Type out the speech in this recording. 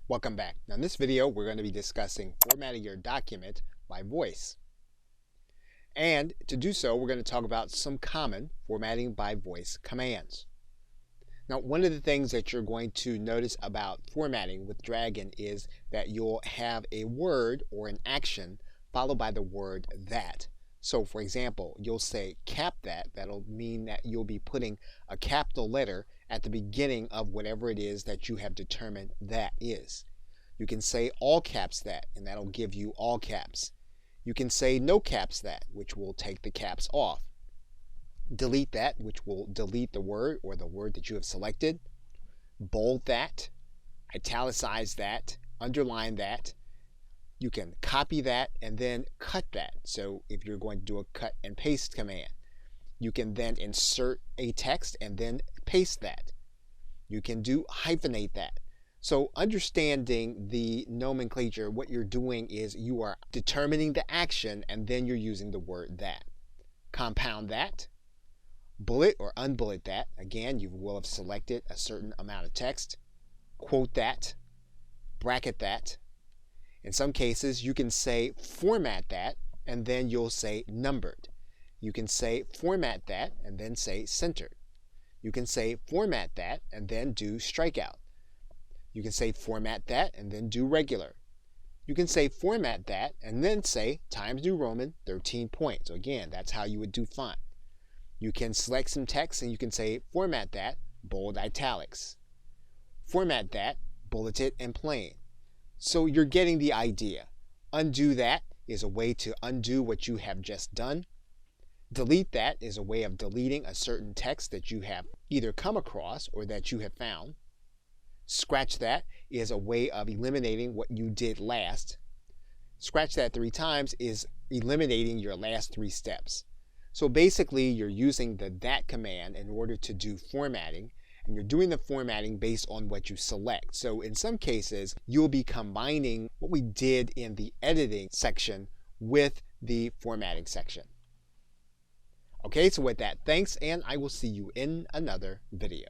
Welcome back. Now in this video we're going to be discussing formatting your document by voice. And to do so we're going to talk about some common formatting by voice commands. Now one of the things that you're going to notice about formatting with Dragon is that you'll have a word or an action followed by the word that. So for example, you'll say cap that. That'll mean that you'll be putting a capital letter at the beginning of whatever it is that you have determined that is. You can say all caps that, and that'll give you all caps. You can say no caps that, which will take the caps off. Delete that, which will delete the word or the word that you have selected. Bold that, italicize that, underline that. You can copy that and then cut that. So if you're going to do a cut and paste command, you can then insert a text and then paste that. You can do hyphenate that. So understanding the nomenclature, what you're doing is you are determining the action and then you're using the word that. Compound that. Bullet or unbullet that. Again, you will have selected a certain amount of text. Quote that. Bracket that. In some cases, you can say format that and then you'll say numbered. You can say format that and then say centered. You can say format that and then do strikeout. You can say format that and then do regular. You can say format that and then say Times New Roman 13 point. So again, that's how you would do font. You can select some text and you can say format that, bold italics. Format that, bulleted and plain. So you're getting the idea. Undo that is a way to undo what you have just done. Delete that is a way of deleting a certain text that you have either come across or that you have found. Scratch that is a way of eliminating what you did last. Scratch that 3 times is eliminating your last 3 steps. So basically you're using the that command in order to do formatting, and you're doing the formatting based on what you select. So in some cases you'll be combining what we did in the editing section with the formatting section. Okay, so with that, thanks, and I will see you in another video.